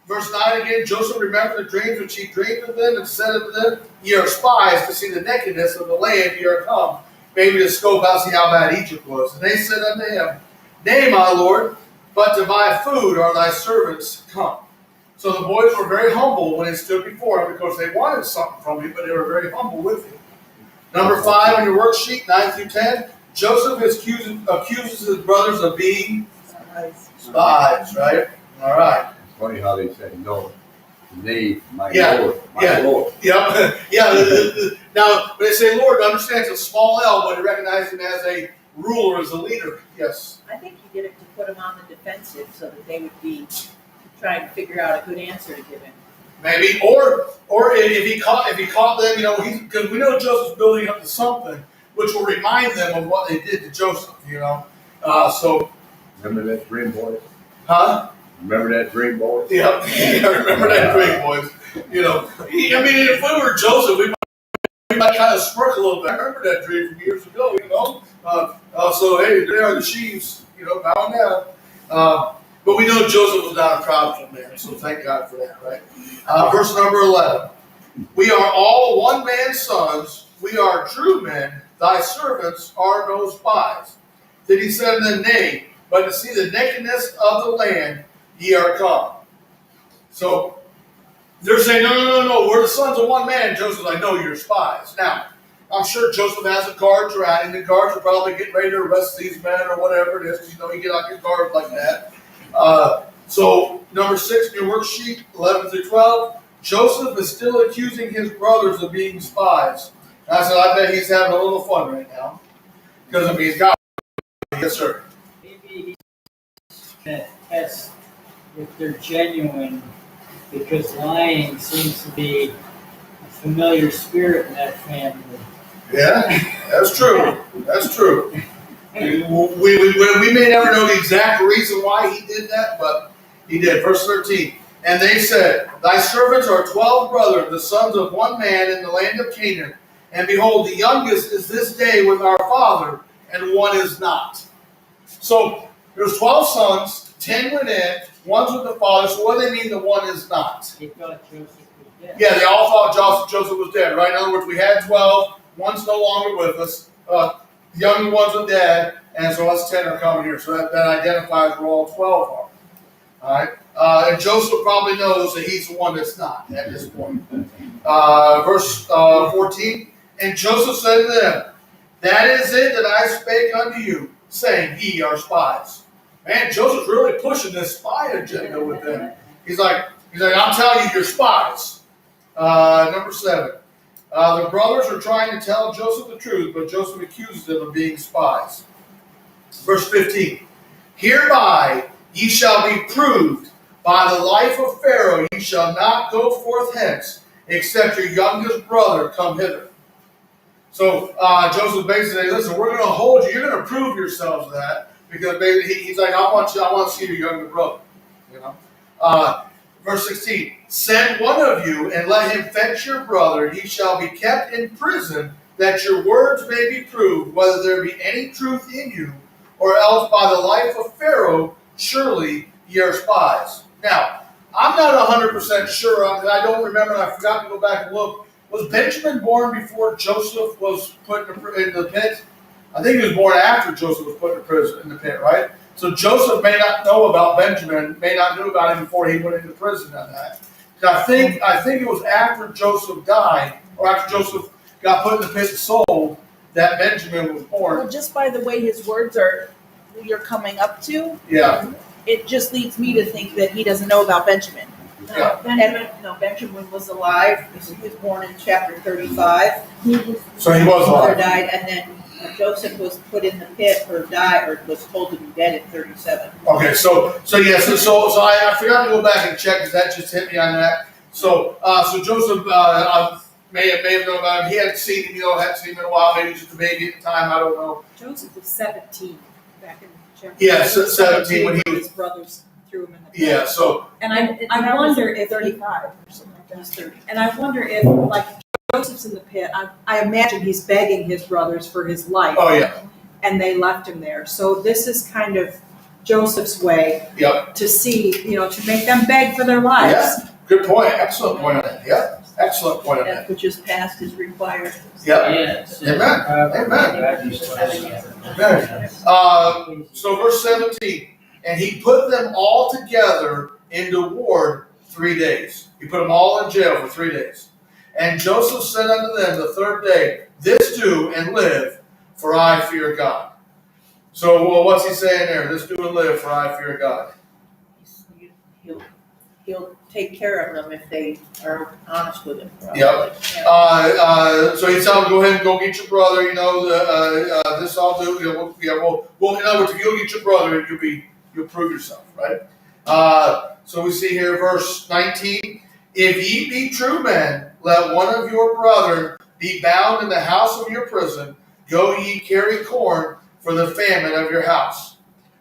verse 9 again, Joseph remembered the dreams which he dreamed of them, and said unto them, Ye are spies, to see the nakedness of the land ye are come. Maybe to scope out, see how bad Egypt was. And they said unto him, Nay, my Lord, but to buy food are thy servants come. So the boys were very humble when they stood before him, because they wanted something from him, but they were very humble with him. Number 5 on your worksheet, 9 through 10. Joseph accuses his brothers of being spies, right? All right.
It's funny how they say, no, nay, my
Yeah,
Lord, my
yeah.
Lord.
Yeah, yeah. Now, when they say Lord, understand it's a small L, but they recognize him as a ruler, as a leader. Yes.
I think he did it to put him on the defensive so that they would be trying to figure out a good answer to give him.
Maybe, or if he caught them, because we know Joseph's building up to something, which will remind them of what they did to Joseph. So,
Remember that dream, boys?
huh?
Remember that dream, boys?
Yep. I remember that dream, boys. If we were Joseph, we might kind of smirk a little bit. I remember that dream from years ago. So hey, there are the sheaves. Bowing down. But we know Joseph was not a prideful man, so thank God for that, right? Verse number 11. We are all one man's sons. We are true men. Thy servants are no spies. Then he said unto them, Nay, but to see the nakedness of the land ye are come. So they're saying, no, we're the sons of one man. Joseph's like, no, you're spies. Now, I'm sure Joseph has the guards around him. The guards are probably getting ready to arrest these men or whatever it is. You know, you get out your guard like that. So number 6 in your worksheet, 11 through 12, Joseph is still accusing his brothers of being spies. And I said, I bet he's having a little fun right now. Because I mean, he's got. Yes, sir.
Maybe he's gonna test if they're genuine, because lying seems to be a familiar spirit in that family.
Yeah, that's true. That's true. We may never know the exact reason why he did that, but he did. Verse 13. And they said, Thy servants are 12 brothers, the sons of one man in the land of Canaan. And behold, the youngest is this day with our father, and one is not. So there's 12 sons, 10 went in, one's with the father. So what do they mean the one is not?
They thought Joseph was dead.
Yeah, they all thought Joseph was dead, right? In other words, we had 12, one's no longer with us. The young ones are dead, and so us 10 are coming here. So that identifies where all 12 are. All right? And Joseph probably knows that he's the one that's not at this point. Verse 14. And Joseph said to them, That is it that I spake unto you, saying, Ye are spies. Man, Joseph's really pushing this spy agenda with them. He's like, I'm telling you, you're spies. Number 7. The brothers are trying to tell Joseph the truth, but Joseph accuses them of being spies. Verse 15. Hereby ye shall be proved by the life of Pharaoh, ye shall not go forth hence, except your youngest brother come hither. So Joseph basically says, listen, we're going to hold you. You're going to prove yourselves that, because he's like, I want to see your younger brother. You know. Verse 16. Send one of you and let him fetch your brother. He shall be kept in prison, that your words may be proved, whether there be any truth in you, or else by the life of Pharaoh, surely ye are spies. Now, I'm not 100% sure, I don't remember, and I forgot to go back and look. Was Benjamin born before Joseph was put in the pit? I think he was born after Joseph was put in the pit, right? So Joseph may not know about Benjamin, may not know about him before he went into prison on that. I think it was after Joseph died, or after Joseph got put in the pit and sold, that Benjamin was born.
Well, just by the way his words you're coming up to,
Yeah.
it just leads me to think that he doesn't know about Benjamin.
Yeah.
Benjamin was alive. He was born in chapter 35.
So he was
His mother
alive.
died, and then Joseph was put in the pit or died, or was told to be dead at 37.
Okay, so I forgot to go back and check, because that just hit me on that. So Joseph may have known about him. He hadn't seen him, hadn't seen him in a while. Maybe just a baby at the time. I don't know.
Joseph was 17 back in chapter.
Yeah, 17 when he was.
His brothers threw him in the pit.
Yeah. So
And I wonder if
35 or something like that.
He's 30.
and I wonder if, like, Joseph's in the pit. I imagine he's begging his brothers for his life,
oh yeah.
and they left him there. So this is kind of Joseph's way
Yep.
to see, to make them beg for their lives.
Yeah. Good point. Excellent point on that. Yeah. Excellent point on that.
That which is past is required.
Yeah.
Yes.
Amen. Amen. So verse 17, and he put them all together into ward 3 days. He put them all in jail for 3 days. And Joseph said unto them the third day, This do and live, for I fear God. So what's he saying there? This do and live, for I fear God.
He'll take care of them if they are honest with him. Probably.
Yep.
Yeah.
So he tells him, go ahead and go get your brother. This I'll do. Well, in other words, if you'll get your brother, you'll prove yourself, right? So we see here, verse 19. If ye be true men, let one of your brethren be bound in the house of your prison. Go ye carry corn for the famine of your house.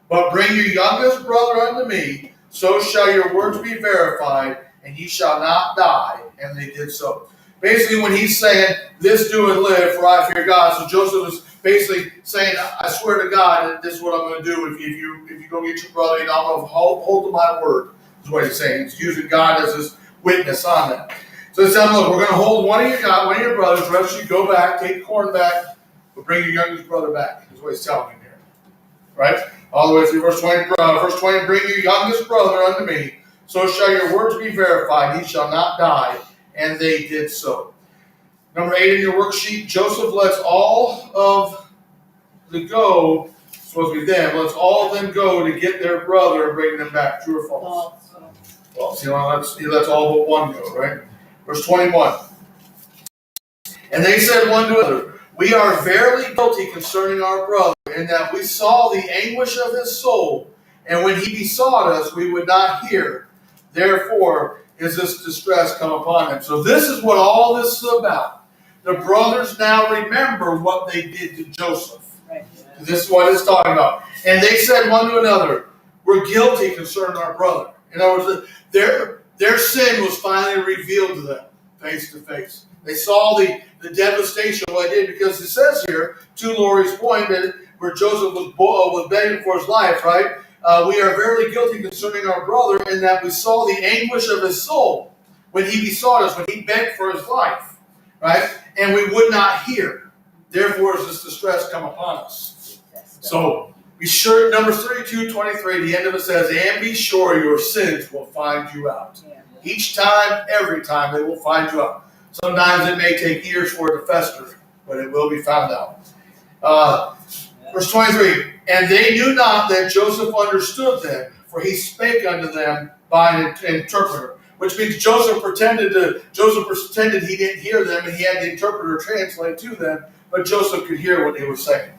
But bring your youngest brother unto me, so shall your words be verified, and ye shall not die. And they did so. Basically, when he's saying, this do and live, for I fear God. So Joseph is basically saying, I swear to God that this is what I'm going to do. If you go get your brother, I'm going to hold to my word. Is what he's saying. He's using God as his witness on that. So he's telling, look, we're going to hold one of your brothers. The rest of you go back, take the corn back, but bring your youngest brother back. Is what he's telling him here. Right? All the way through verse 20. Verse 20, bring your youngest brother unto me, so shall your words be verified. He shall not die. And they did so. Number 8 in your worksheet, Joseph lets all of the go, supposed to be them, lets all of them go to get their brother and bring them back. True or false? Well, he lets all but one go, right? Verse 21. And they said one to another, we are verily guilty concerning our brother, in that we saw the anguish of his soul, and when he besought us, we would not hear. Therefore is this distress come upon him. So this is what all this is about. The brothers now remember what they did to Joseph.
Right.
This is what it's talking about. And they said one to another, we're guilty concerning our brother. In other words, their sin was finally revealed to them, face to face. They saw the devastation of what they did, because it says here, to Lori's point, that where Joseph was begging for his life, right? We are very guilty concerning our brother, in that we saw the anguish of his soul when he besought us, when he begged for his life, right? And we would not hear. Therefore is this distress come upon us. So be sure, Numbers 32:23, the end of it says, and be sure your sins will find you out.
Yeah.
Each time, every time, they will find you out. Sometimes it may take years for it to fester, but it will be found out. Verse 23, and they knew not that Joseph understood them, for he spake unto them by an interpreter. Which means Joseph pretended he didn't hear them, and he had the interpreter translate to them, but Joseph could hear what they were saying.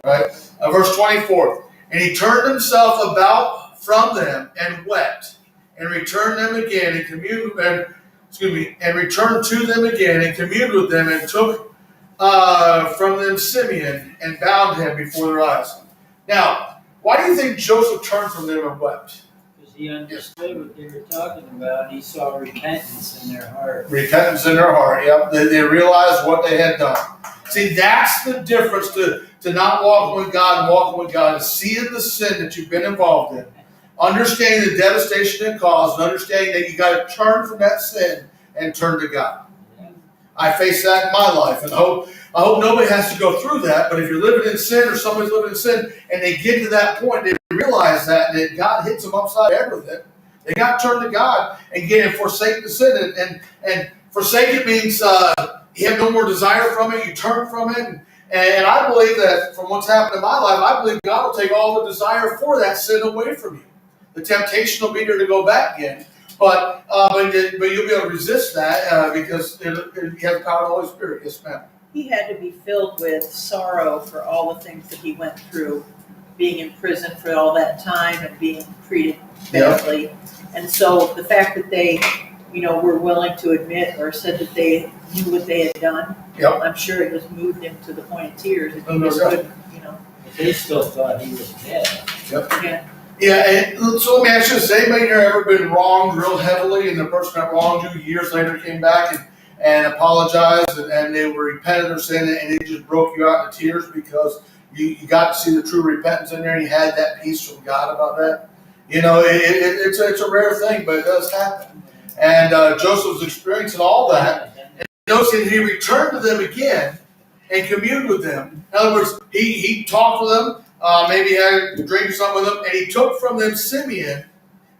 Right? Verse 24, and he turned himself about from them and wept, and returned them again and communed and returned to them again and communed with them, and took from them Simeon and bound him before their eyes. Now, why do you think Joseph turned from them and wept?
Because he understood what they were talking about, and he saw repentance in their heart.
Repentance in their heart, yep. They realized what they had done. See, that's the difference to not walking with God and walking with God, is seeing the sin that you've been involved in, understanding the devastation it caused, and understanding that you got to turn from that sin and turn to God. I face that in my life, and I hope nobody has to go through that. But if you're living in sin, or somebody's living in sin, and they get to that point, they realize that, and God hits them upside the head with it. They got to turn to God and get and forsake the sin. And forsake it means you have no more desire from it. You turn from it. And I believe that from what's happened in my life, I believe God will take all the desire for that sin away from you. The temptation will be there to go back again. But you'll be able to resist that because you have the power of the Holy Spirit. Yes, ma'am.
He had to be filled with sorrow for all the things that he went through, being in prison for all that time and being treated badly. Yep. And so the fact that they, were willing to admit or said that they knew what they had done,
yep.
I'm sure it just moved him to the point of tears. If he just couldn't,
But they still thought he was dead.
Yep.
Yeah.
Yeah, and so let me ask you this: has anybody here ever been wronged real heavily, and the person that wronged you years later came back and apologized, and they were repentant of their sin, and it just broke you out into tears because you got to see the true repentance in there, and you had that peace from God about that? It's a rare thing, but it does happen. And Joseph was experiencing all that. And notice he returned to them again and communed with them. In other words, he talked with them. Maybe had a drink or something with him, and he took from them Simeon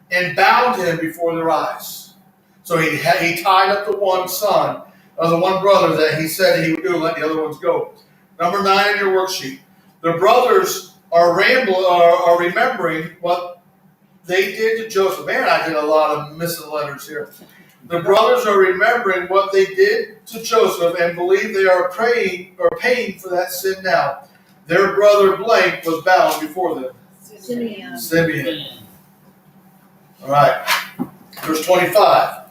and bound him before their eyes. So he tied up the one son, or the one brother that he said he would do and let the other ones go. Number 9 in your worksheet. The brothers are remembering what they did to Joseph. Man, I did a lot of missing letters here. The brothers are remembering what they did to Joseph and believe they are paying for that sin now. Their brother blank was bound before them. Simeon. All right. Verse 25.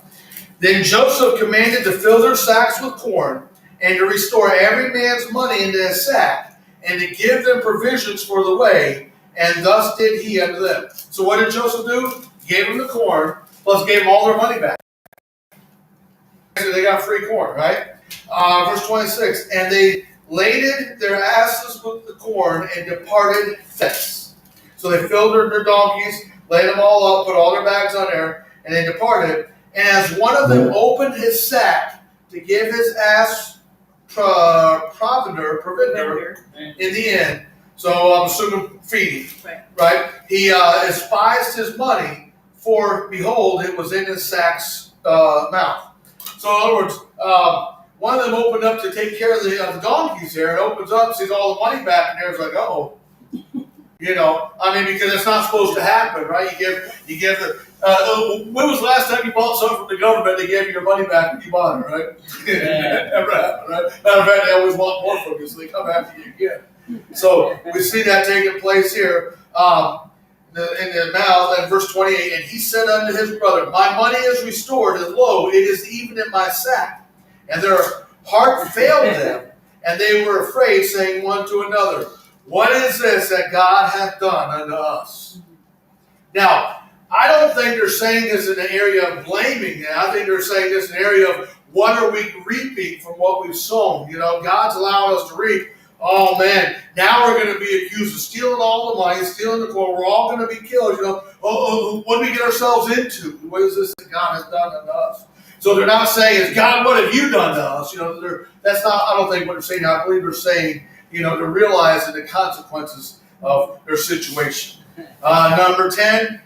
Then Joseph commanded to fill their sacks with corn, and to restore every man's money into his sack, and to give them provisions for the way, and thus did he unto them. So what did Joseph do? He gave them the corn, plus gave them all their money back. So they got free corn, right? Verse 26. And they laded their asses with the corn and departed thence. So they filled their donkeys, laid them all up, put all their bags on there, and they departed. And as one of them opened his sack to give his ass provender in the end, so I'm assuming feeding, right? He despised his money, for behold, it was in his sack's mouth. So in other words, one of them opened up to take care of the donkeys there, and opens up, sees all the money back in there, is like, oh. I mean, because it's not supposed to happen, right? You give the, when was the last time you bought something from the government, they gave you your money back when you bought it, right? Never happened, right? Matter of fact, they always want more from you, so they come after you again. So we see that taking place here in the mouth, in verse 28, and he said unto his brother, my money is restored, and lo, it is even in my sack. And their heart failed them, and they were afraid, saying one to another, what is this that God hath done unto us? Now, I don't think they're saying this in the area of blaming them. I think they're saying this in the area of what are we reaping from what we've sown? God's allowed us to reap. Oh man, now we're going to be accused of stealing all the money, stealing the gold. We're all going to be killed. What do we get ourselves into? What is this that God has done unto us? So they're not saying, God, what have you done to us? That's not, I don't think what they're saying. I believe they're saying, they're realizing the consequences of their situation. Number 10,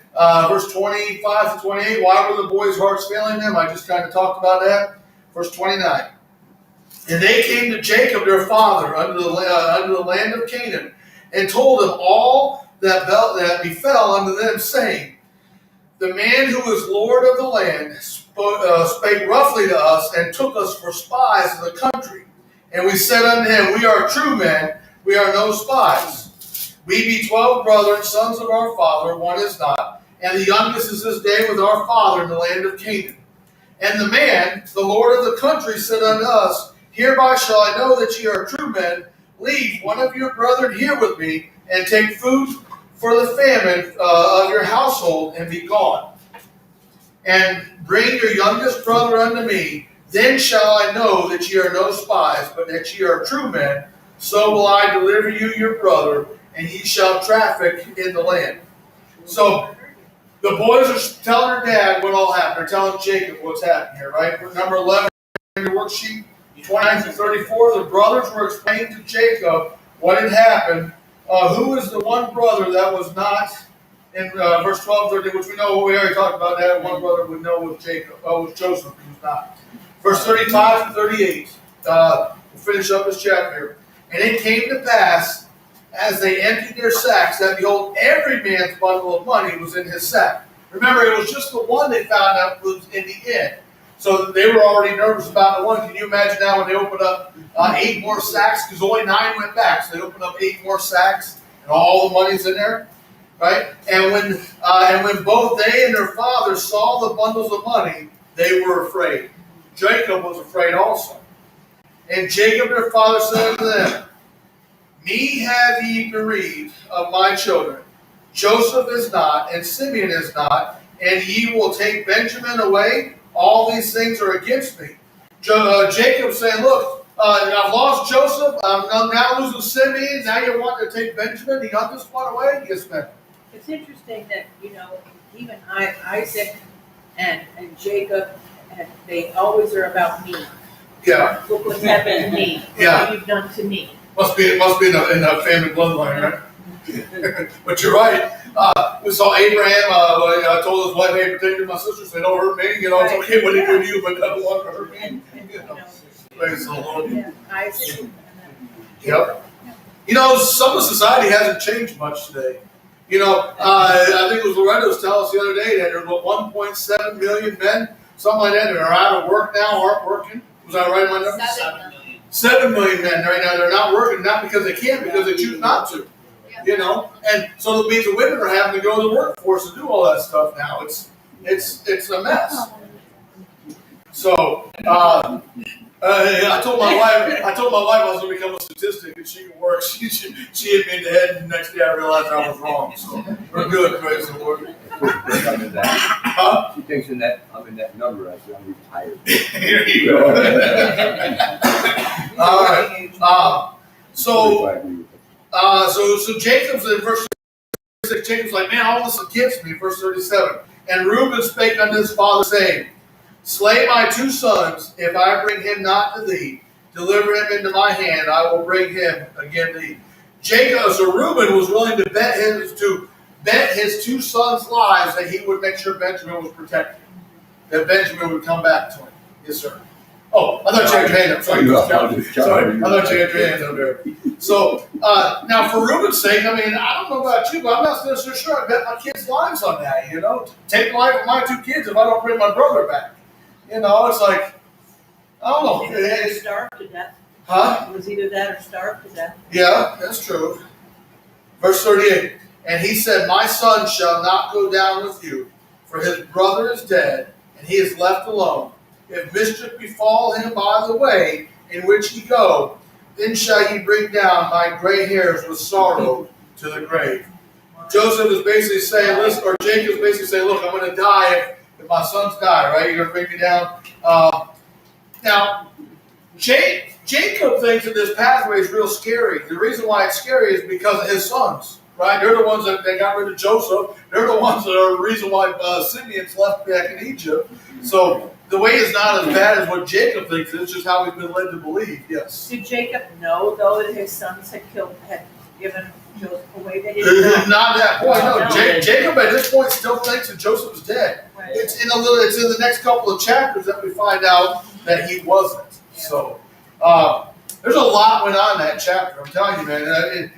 verse 25 to 28. Why were the boys' hearts failing them? I just kind of talked about that. Verse 29. And they came to Jacob their father under the land of Canaan, and told him all that befell unto them, saying, the man who is Lord of the land spake roughly to us, and took us for spies of the country. And we said unto him, we are true men, we are no spies. We be 12 brethren, sons of our father, one is not, and the youngest is this day with our father in the land of Canaan. And the man, the Lord of the country, said unto us, hereby shall I know that ye are true men. Leave one of your brethren here with me, and take food for the famine of your household, and be gone. And bring your youngest brother unto me. Then shall I know that ye are no spies, but that ye are true men. So will I deliver you your brother, and ye shall traffic in the land. So the boys are telling their dad what all happened. They're telling Jacob what's happening here, right? Number 11 in the worksheet, 29 to 34. The brothers were explaining to Jacob what had happened. Who is the one brother that was not in verse 12, 13, which we know, we already talked about that. One brother we know was was Joseph, who was not. Verse 35 to 38. We'll finish up this chapter. And it came to pass, as they emptied their sacks, that behold, every man's bundle of money was in his sack. Remember, it was just the one they found out was in the inn. So they were already nervous about the one. Can you imagine now when they opened up 8 more sacks? Because only 9 went back. So they opened up 8 more sacks, and all the money's in there, right? And when both they and their father saw the bundles of money, they were afraid. Jacob was afraid also. And Jacob their father said unto them, me have ye bereaved of my children. Joseph is not, and Simeon is not, and ye will take Benjamin away. All these things are against me. Jacob saying, look, I've lost Joseph. I'm now losing Simeon. Now you want to take Benjamin, the youngest one, away? Yes, ma'am.
It's interesting that, even Isaac and Jacob, they always are about me.
Yeah.
Look what's happened to me. Look
Yeah.
what you've done to me.
Must be in the family bloodline, right? But you're right. We saw Abraham. I told his wife, "Hey, protect my sisters. They don't hurt me. It's okay what they do to you, but don't want to hurt me."
And
Praise the Lord.
yeah, Isaac.
Yep. Some of society hasn't changed much today. I think it was Loretta was telling us the other day that there are about 1.7 million men, something like that, that are out of work now, aren't working. Was I right on my number? 7 million men right now. They're not working, not because they can't, because they choose not to. And so it means the women are having to go to the workforce to do all that stuff now. It's a mess. So I told my wife I was going to become a statistic and she could work. She hit me in the head, and the next day I realized I was wrong. So we're good, praise the Lord.
She thinks I'm in that number. I said I'm retired.
Here you go. All right. So Jacob's in verse 36. Jacob's like, man, all this against me. Verse 37. And Reuben spake unto his father, saying, slay my 2 sons, if I bring him not to thee. Deliver him into my hand, I will bring him again to thee. So Reuben was willing to bet his 2 sons' lives that he would make sure Benjamin was protected. That Benjamin would come back to him. Yes, sir. Oh, I thought you had your hand up. Sorry,
Yeah,
Kelly.
I'll just tell
Sorry,
you.
I thought you had your hand up there. So now, for Ruben's sake, I mean, I don't know about you, but I'm not so sure I bet my kids' lives on that. You know, take the life of my 2 kids if I don't bring my brother back. You know, it's like I don't know.
Either that or starved to death.
Huh?
It was either that or starved to death.
Yeah, that's true. Verse 38. And he said, my son shall not go down with you, for his brother is dead, and he is left alone. If mischief befall him by the way in which he go, then shall ye bring down my gray hairs with sorrow to the grave. Joseph is basically saying, listen, or Jacob is basically saying, look, I'm going to die if my sons die, right? You're going to bring me down. Now, Jacob thinks that this pathway is real scary. The reason why it's scary is because of his sons, right? They're the ones that they got rid of Joseph. They're the ones that are the reason why Simeon's left back in Egypt. So the way is not as bad as what Jacob thinks. It's just how we've been led to believe. Yes.
Did Jacob know though that his sons had given Joseph away? They didn't know.
Not at that point. No,
No.
Jacob at this point still thinks that Joseph is dead.
Right.
It's in the next couple of chapters that we find out that he wasn't. So there's a lot went on in that chapter. I'm telling you, man.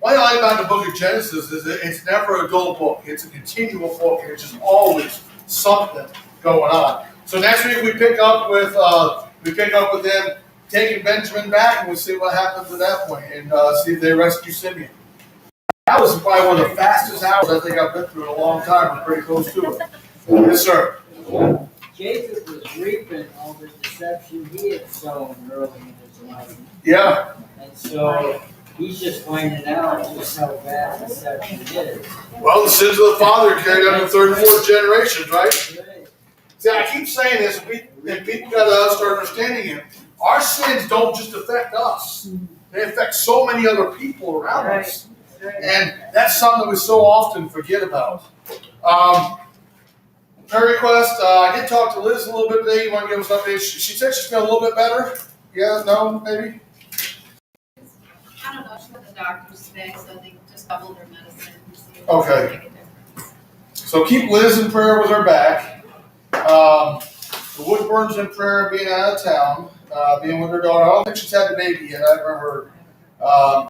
What I like about the book of Genesis is that it's never a dull book. It's a continual book, and it's just always something going on. So next week we pick up with them taking Benjamin back, and we'll see what happens at that point, and see if they rescue Simeon. That was probably one of the fastest hours I think I've been through in a long time. I'm pretty close to it. Yes, sir.
Jacob was reaping all the deception he had sown early in his life.
Yeah.
And so he's just finding out just how bad deception is.
Well, the sins of the father carried on to the third and fourth generations, right?
Right.
See, I keep saying this, and people got to start understanding it. Our sins don't just affect us; they affect so many other people around us, and that's something we so often forget about. Prayer request. I did talk to Liz a little bit today. You want to give us an update? She said she's feeling a little bit better. Yeah, no, maybe.
I don't know, she went to the doctor's today, so they just doubled her medicine. to see if it's
Okay.
gonna make a difference.
So keep Liz in prayer with her back. The Woodburns in prayer, being out of town, being with her daughter. I don't think she's had the baby yet. I haven't heard.